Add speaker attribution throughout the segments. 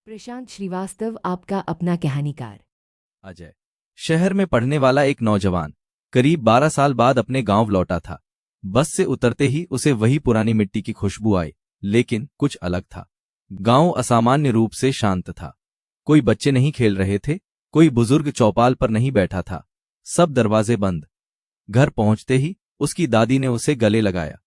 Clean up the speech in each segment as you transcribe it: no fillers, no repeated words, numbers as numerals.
Speaker 1: प्रशांत श्रीवास्तव, आपका अपना कहानीकार।
Speaker 2: अजय शहर में पढ़ने वाला एक नौजवान करीब 12 साल बाद अपने गांव लौटा था। बस से उतरते ही उसे वही पुरानी मिट्टी की खुशबू आई, लेकिन कुछ अलग था। गांव असामान्य रूप से शांत था। कोई बच्चे नहीं खेल रहे थे, कोई बुजुर्ग चौपाल पर नहीं बैठा था। सब दरवाजे बंद। घर पहुंचते ही उसकी दादी ने उसे गले लगाया।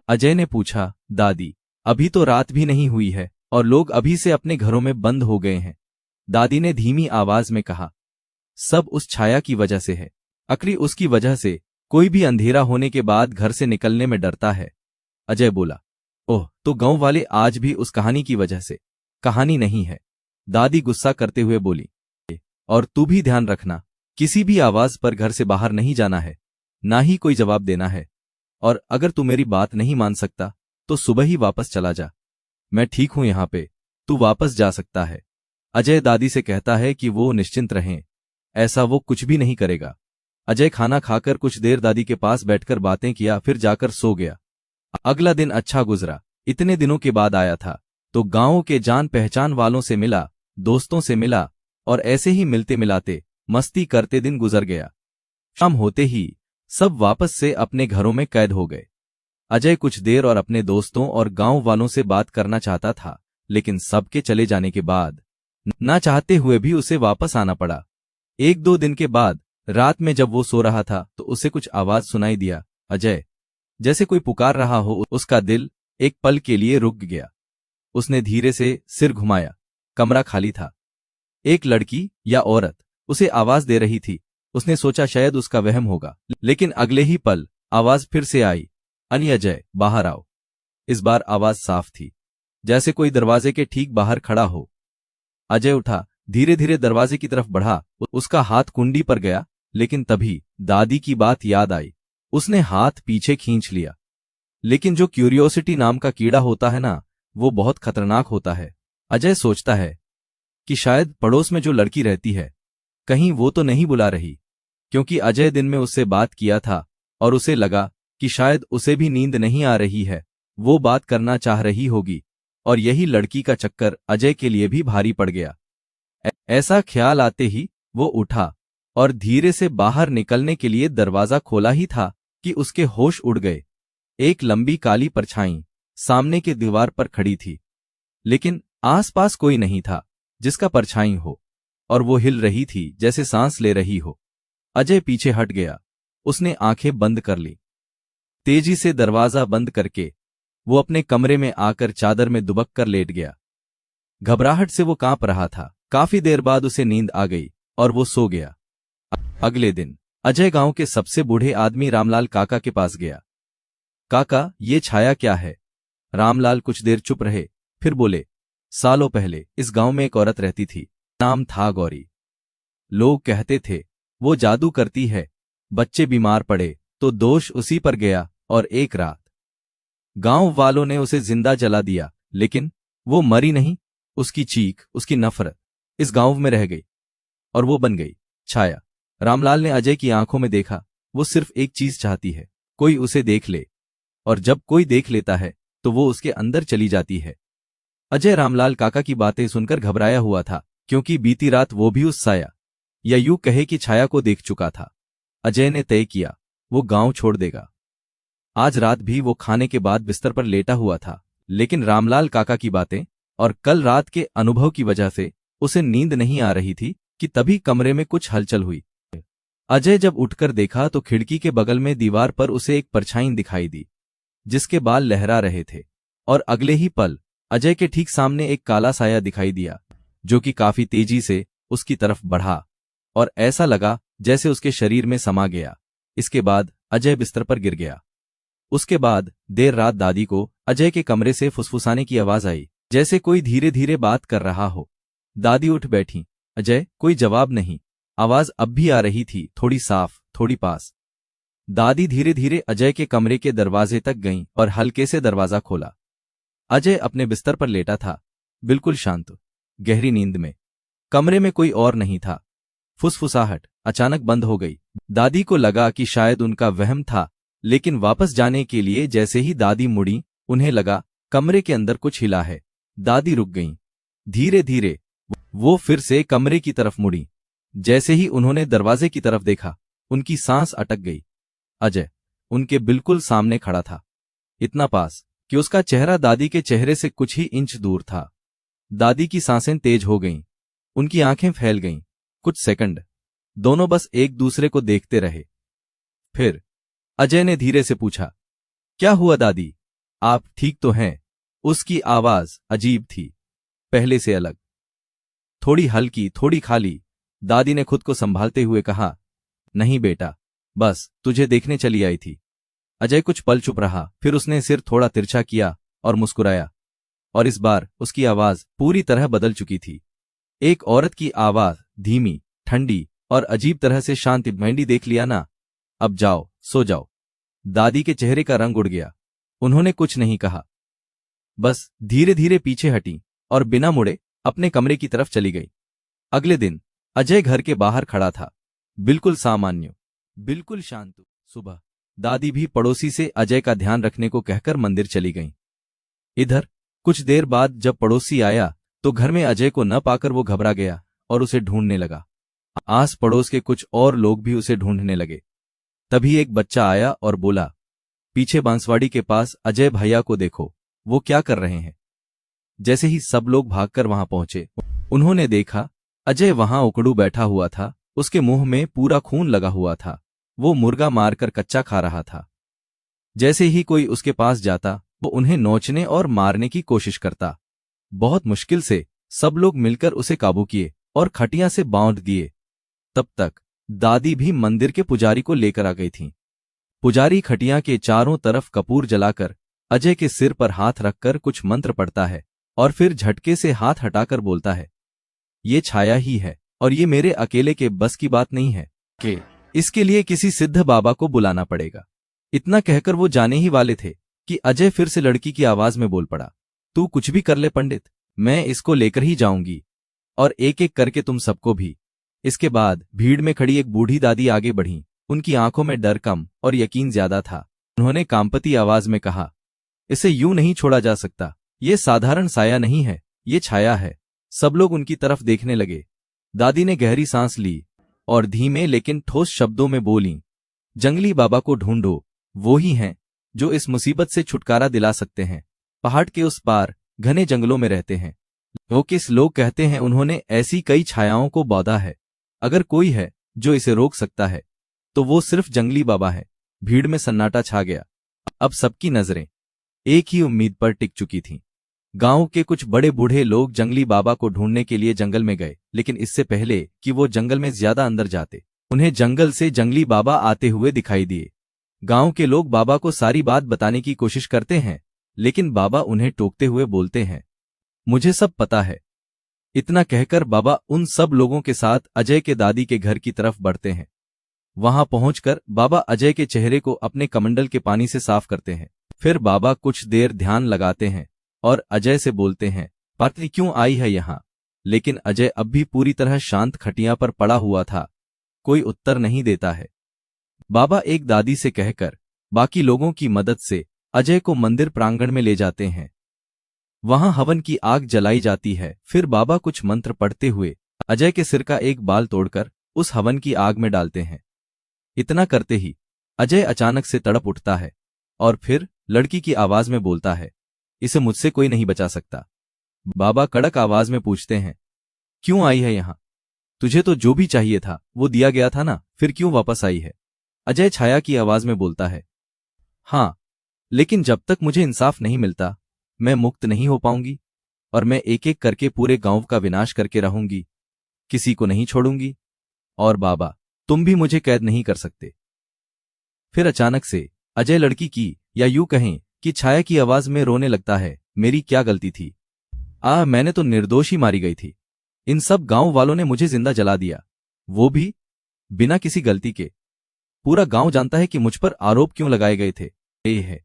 Speaker 2: अजय ने पूछा, दादी, अभी तो रात भी नहीं हुई है और लोग अभी से अपने घरों में बंद हो गए हैं। दादी ने धीमी आवाज में कहा, सब उस छाया की वजह से है। अकरी उसकी वजह से कोई भी अंधेरा होने के बाद घर से निकलने में डरता है। अजय बोला, ओह, तो गांव वाले आज भी उस कहानी की वजह से। कहानी नहीं है, दादी गुस्सा करते हुए बोली। और तू भी ध्यान रखना, किसी भी आवाज पर घर से बाहर नहीं जाना है, ना ही कोई जवाब देना है। और अगर तू मेरी बात नहीं मान सकता तो सुबह ही वापस चला जा। मैं ठीक हूं यहां पे, तू वापस जा सकता है। अजय दादी से कहता है कि वो निश्चिंत रहें, ऐसा वो कुछ भी नहीं करेगा। अजय खाना खाकर कुछ देर दादी के पास बैठकर बातें किया, फिर जाकर सो गया। अगला दिन अच्छा गुजरा। इतने दिनों के बाद आया था तो गांव के जान पहचान वालों से मिला, दोस्तों से मिला, और ऐसे ही मिलते मिलाते मस्ती करते दिन गुजर गया। शाम होते ही सब वापस से अपने घरों में कैद हो गए। अजय कुछ देर और अपने दोस्तों और गांव वालों से बात करना चाहता था, लेकिन सबके चले जाने के बाद ना चाहते हुए भी उसे वापस आना पड़ा। 1-2 दिन के बाद रात में जब वो सो रहा था तो उसे कुछ आवाज सुनाई दिया। अजय, जैसे कोई पुकार रहा हो। उसका दिल एक पल के लिए रुक गया। उसने धीरे से सिर घुमाया। कमरा खाली था। एक लड़की या औरत उसे आवाज दे रही थी। उसने सोचा शायद उसका वहम होगा, लेकिन अगले ही पल आवाज फिर से आई, अनी अजय, बाहर आओ। इस बार आवाज साफ थी, जैसे कोई दरवाजे के ठीक बाहर खड़ा हो। अजय उठा, धीरे धीरे दरवाजे की तरफ बढ़ा। उसका हाथ कुंडी पर गया, लेकिन तभी दादी की बात याद आई। उसने हाथ पीछे खींच लिया। लेकिन जो क्यूरियोसिटी नाम का कीड़ा होता है ना, वो बहुत खतरनाक होता है। अजय सोचता है कि शायद पड़ोस में जो लड़की रहती है, कहीं वो तो नहीं बुला रही, क्योंकि अजय दिन में उससे बात किया था और उसे लगा कि शायद उसे भी नींद नहीं आ रही है, वो बात करना चाह रही होगी, और यही लड़की का चक्कर अजय के लिए भी भारी पड़ गया। ऐसा ख्याल आते ही वो उठा और धीरे से बाहर निकलने के लिए दरवाजा खोला ही था कि उसके होश उड़ गए। एक लंबी काली परछाई सामने की दीवार पर खड़ी थी, लेकिन आसपास कोई नहीं था जिसका परछाई हो, और वो हिल रही थी जैसे सांस ले रही हो। अजय पीछे हट गया। उसने आंखें बंद कर ली। तेजी से दरवाजा बंद करके वो अपने कमरे में आकर चादर में दुबक कर लेट गया। घबराहट से वो कांप रहा था। काफी देर बाद उसे नींद आ गई और वो सो गया। अगले दिन अजय गांव के सबसे बूढ़े आदमी रामलाल काका के पास गया। काका, ये छाया क्या है? रामलाल कुछ देर चुप रहे, फिर बोले, सालों पहले इस गांव में एक औरत रहती थी, नाम था गौरी। लोग कहते थे वो जादू करती है। बच्चे बीमार पड़े तो दोष उसी पर गया, और एक रात गांव वालों ने उसे जिंदा जला दिया, लेकिन वो मरी नहीं। उसकी चीख, उसकी नफरत इस गांव में रह गई, और वो बन गई छाया। रामलाल ने अजय की आंखों में देखा। वो सिर्फ एक चीज चाहती है, कोई उसे देख ले, और जब कोई देख लेता है तो वो उसके अंदर चली जाती है। अजय रामलाल काका की बातें सुनकर घबराया हुआ था, क्योंकि बीती रात वो भी उस साया, या यूं कहे कि छाया को देख चुका था। अजय ने तय किया वो गांव छोड़ देगा। आज रात भी वो खाने के बाद बिस्तर पर लेटा हुआ था, लेकिन रामलाल काका की बातें और कल रात के अनुभव की वजह से उसे नींद नहीं आ रही थी कि तभी कमरे में कुछ हलचल हुई। अजय जब उठकर देखा तो खिड़की के बगल में दीवार पर उसे एक परछाई दिखाई दी, जिसके बाल लहरा रहे थे। और अगले ही पल अजय के ठीक सामने एक काला साया दिखाई दिया, जो कि काफी तेजी से उसकी तरफ बढ़ा, और ऐसा लगा जैसे उसके शरीर में समा गया। इसके बाद अजय बिस्तर पर गिर गया। उसके बाद देर रात दादी को अजय के कमरे से फुसफुसाने की आवाज आई, जैसे कोई धीरे धीरे बात कर रहा हो। दादी उठ बैठी। अजय, कोई जवाब नहीं। आवाज अब भी आ रही थी, थोड़ी साफ, थोड़ी पास। दादी धीरे धीरे अजय के कमरे के दरवाजे तक गईं और हल्के से दरवाजा खोला। अजय अपने बिस्तर पर लेटा था, बिल्कुल शांत, गहरी नींद में। कमरे में कोई और नहीं था। फुसफुसाहट अचानक बंद हो गई। दादी को लगा कि शायद उनका वहम था, लेकिन वापस जाने के लिए जैसे ही दादी मुड़ी, उन्हें लगा कमरे के अंदर कुछ हिला है। दादी रुक गईं। धीरे धीरे वो फिर से कमरे की तरफ मुड़ी। जैसे ही उन्होंने दरवाजे की तरफ देखा, उनकी सांस अटक गई। अजय उनके बिल्कुल सामने खड़ा था, इतना पास कि उसका चेहरा दादी के चेहरे से कुछ ही इंच दूर था। दादी की सांसें तेज हो गईं, उनकी आंखें फैल गईं। कुछ सेकंड दोनों बस एक दूसरे को देखते रहे। फिर अजय ने धीरे से पूछा, क्या हुआ दादी, आप ठीक तो हैं? उसकी आवाज अजीब थी, पहले से अलग, थोड़ी हल्की, थोड़ी खाली। दादी ने खुद को संभालते हुए कहा, नहीं बेटा, बस तुझे देखने चली आई थी। अजय कुछ पल चुप रहा, फिर उसने सिर थोड़ा तिरछा किया और मुस्कुराया, और इस बार उसकी आवाज पूरी तरह बदल चुकी थी। एक औरत की आवाज, धीमी, ठंडी और अजीब तरह से शांति। मेंढी देख लिया ना, अब जाओ, सो जाओ। दादी के चेहरे का रंग उड़ गया। उन्होंने कुछ नहीं कहा, बस धीरे धीरे पीछे हटी और बिना मुड़े अपने कमरे की तरफ चली गई। अगले दिन अजय घर के बाहर खड़ा था, बिल्कुल सामान्य, बिल्कुल शांत। सुबह दादी भी पड़ोसी से अजय का ध्यान रखने को कहकर मंदिर चली गईं। इधर कुछ देर बाद जब पड़ोसी आया तो घर में अजय को न पाकर वो घबरा गया और उसे ढूंढने लगा। आस पड़ोस के कुछ और लोग भी उसे ढूंढने लगे। तभी एक बच्चा आया और बोला, पीछे बांसवाड़ी के पास अजय भैया को देखो, वो क्या कर रहे हैं। जैसे ही सब लोग भागकर वहां पहुंचे, उन्होंने देखा अजय वहां उकड़ू बैठा हुआ था, उसके मुंह में पूरा खून लगा हुआ था। वो मुर्गा मारकर कच्चा खा रहा था। जैसे ही कोई उसके पास जाता, वो उन्हें नोचने और मारने की कोशिश करता। बहुत मुश्किल से सब लोग मिलकर उसे काबू किए और खटिया से बांध दिए। तब तक दादी भी मंदिर के पुजारी को लेकर आ गई थीं। पुजारी खटिया के चारों तरफ कपूर जलाकर अजय के सिर पर हाथ रखकर कुछ मंत्र पढ़ता है और फिर झटके से हाथ हटाकर बोलता है, ये छाया ही है और ये मेरे अकेले के बस की बात नहीं है कि इसके लिए किसी सिद्ध बाबा को बुलाना पड़ेगा। इतना कहकर वो जाने ही वाले थे कि अजय फिर से लड़की की आवाज में बोल पड़ा, तू कुछ भी कर ले पंडित, मैं इसको लेकर ही जाऊंगी, और एक एक करके तुम सबको भी। इसके बाद भीड़ में खड़ी एक बूढ़ी दादी आगे बढ़ी। उनकी आंखों में डर कम और यकीन ज्यादा था। उन्होंने कांपती आवाज में कहा, इसे यूं नहीं छोड़ा जा सकता, ये साधारण साया नहीं है, ये छाया है। सब लोग उनकी तरफ देखने लगे। दादी ने गहरी सांस ली और धीमे लेकिन ठोस शब्दों में बोली, जंगली बाबा को ढूंढो, वो ही हैं जो इस मुसीबत से छुटकारा दिला सकते हैं। पहाड़ के उस पार घने जंगलों में रहते हैं। वो किस लोग कहते हैं उन्होंने ऐसी कई छायाओं को बांधा है। अगर कोई है जो इसे रोक सकता है तो वो सिर्फ जंगली बाबा है। भीड़ में सन्नाटा छा गया। अब सबकी नजरें एक ही उम्मीद पर टिक चुकी थीं। गांव के कुछ बड़े बूढ़े लोग जंगली बाबा को ढूंढने के लिए जंगल में गए, लेकिन इससे पहले कि वो जंगल में ज्यादा अंदर जाते, उन्हें जंगल से जंगली बाबा आते हुए दिखाई दिए। गांव के लोग बाबा को सारी बात बताने की कोशिश करते हैं, लेकिन बाबा उन्हें टोकते हुए बोलते हैं, मुझे सब पता है। इतना कहकर बाबा उन सब लोगों के साथ अजय के दादी के घर की तरफ बढ़ते हैं। वहां पहुंचकर बाबा अजय के चेहरे को अपने कमंडल के पानी से साफ करते हैं। फिर बाबा कुछ देर ध्यान लगाते हैं और अजय से बोलते हैं, पत्नी क्यों आई है यहाँ? लेकिन अजय अब भी पूरी तरह शांत खटिया पर पड़ा हुआ था, कोई उत्तर नहीं देता है। बाबा एक दादी से कहकर बाकी लोगों की मदद से अजय को मंदिर प्रांगण में ले जाते हैं। वहां हवन की आग जलाई जाती है। फिर बाबा कुछ मंत्र पढ़ते हुए अजय के सिर का एक बाल तोड़कर उस हवन की आग में डालते हैं। इतना करते ही अजय अचानक से तड़प उठता है और फिर लड़की की आवाज में बोलता है, इसे मुझसे कोई नहीं बचा सकता। बाबा कड़क आवाज में पूछते हैं, क्यों आई है यहां? तुझे तो जो भी चाहिए था वो दिया गया था ना, फिर क्यों वापस आई है? अजय छाया की आवाज में बोलता है, हां, लेकिन जब तक मुझे इंसाफ नहीं मिलता मैं मुक्त नहीं हो पाऊंगी, और मैं एक एक करके पूरे गांव का विनाश करके रहूंगी, किसी को नहीं छोड़ूंगी। और बाबा, तुम भी मुझे कैद नहीं कर सकते। फिर अचानक से अजय लड़की की, या यूं कहें कि छाया की आवाज में रोने लगता है, मेरी क्या गलती थी? मैंने तो निर्दोष ही मारी गई थी। इन सब गांव वालों ने मुझे जिंदा जला दिया, वो भी बिना किसी गलती के। पूरा गांव जानता है कि मुझ पर आरोप क्यों लगाए गए थे। ये है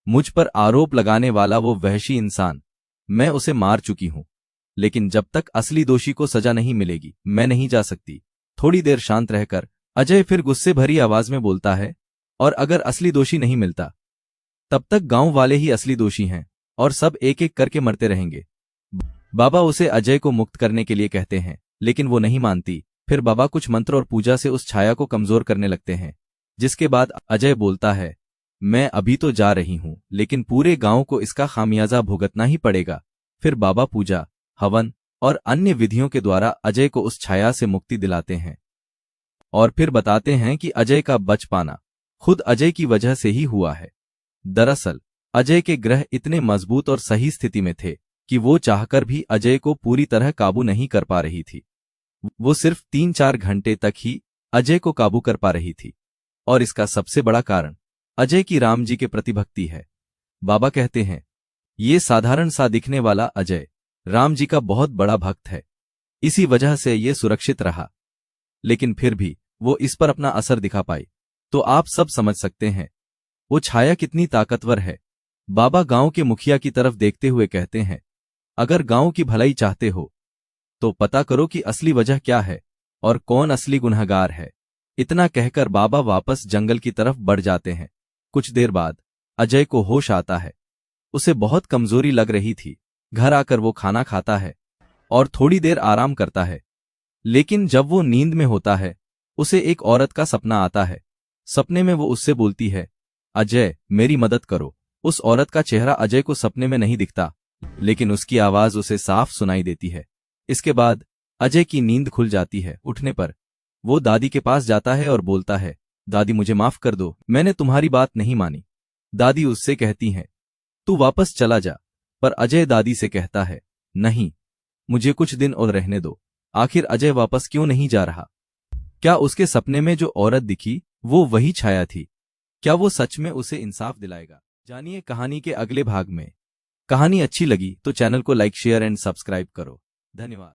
Speaker 2: मुझ पर आरोप लगाने वाला वो वहशी इंसान, मैं उसे मार चुकी हूं, लेकिन जब तक असली दोषी को सजा नहीं मिलेगी मैं नहीं जा सकती। थोड़ी देर शांत रहकर अजय फिर गुस्से भरी आवाज में बोलता है, और अगर असली दोषी नहीं मिलता तब तक गांव वाले ही असली दोषी हैं और सब एक एक करके मरते रहेंगे। बाबा उसे अजय को मुक्त करने के लिए कहते हैं, लेकिन वो नहीं मानती। फिर बाबा कुछ मंत्र और पूजा से उस छाया को कमजोर करने लगते हैं, जिसके बाद अजय बोलता है, मैं अभी तो जा रही हूं, लेकिन पूरे गांव को इसका खामियाजा भुगतना ही पड़ेगा। फिर बाबा पूजा, हवन और अन्य विधियों के द्वारा अजय को उस छाया से मुक्ति दिलाते हैं और फिर बताते हैं कि अजय का बच पाना खुद अजय की वजह से ही हुआ है। दरअसल अजय के ग्रह इतने मजबूत और सही स्थिति में थे कि वो चाहकर भी अजय को पूरी तरह काबू नहीं कर पा रही थी। वो सिर्फ 3-4 घंटे तक ही अजय को काबू कर पा रही थी, और इसका सबसे बड़ा कारण अजय की राम जी के प्रति भक्ति है। बाबा कहते हैं, ये साधारण सा दिखने वाला अजय राम जी का बहुत बड़ा भक्त है, इसी वजह से ये सुरक्षित रहा, लेकिन फिर भी वो इस पर अपना असर दिखा पाई। तो आप सब समझ सकते हैं वो छाया कितनी ताकतवर है। बाबा गांव के मुखिया की तरफ देखते हुए कहते हैं, अगर गांव की भलाई चाहते हो तो पता करो कि असली वजह क्या है और कौन असली गुनहगार है। इतना कहकर बाबा वापस जंगल की तरफ बढ़ जाते हैं। कुछ देर बाद अजय को होश आता है। उसे बहुत कमजोरी लग रही थी। घर आकर वो खाना खाता है और थोड़ी देर आराम करता है, लेकिन जब वो नींद में होता है उसे एक औरत का सपना आता है। सपने में वो उससे बोलती है, अजय मेरी मदद करो। उस औरत का चेहरा अजय को सपने में नहीं दिखता, लेकिन उसकी आवाज उसे साफ सुनाई देती है। इसके बाद अजय की नींद खुल जाती है। उठने पर वो दादी के पास जाता है और बोलता है, दादी मुझे माफ कर दो, मैंने तुम्हारी बात नहीं मानी। दादी उससे कहती हैं, तू वापस चला जा। पर अजय दादी से कहता है, नहीं, मुझे कुछ दिन और रहने दो। आखिर अजय वापस क्यों नहीं जा रहा? क्या उसके सपने में जो औरत दिखी वो वही छाया थी? क्या वो सच में उसे इंसाफ दिलाएगा? जानिए कहानी के अगले भाग में। कहानी अच्छी लगी तो चैनल को लाइक, शेयर एंड सब्सक्राइब करो। धन्यवाद।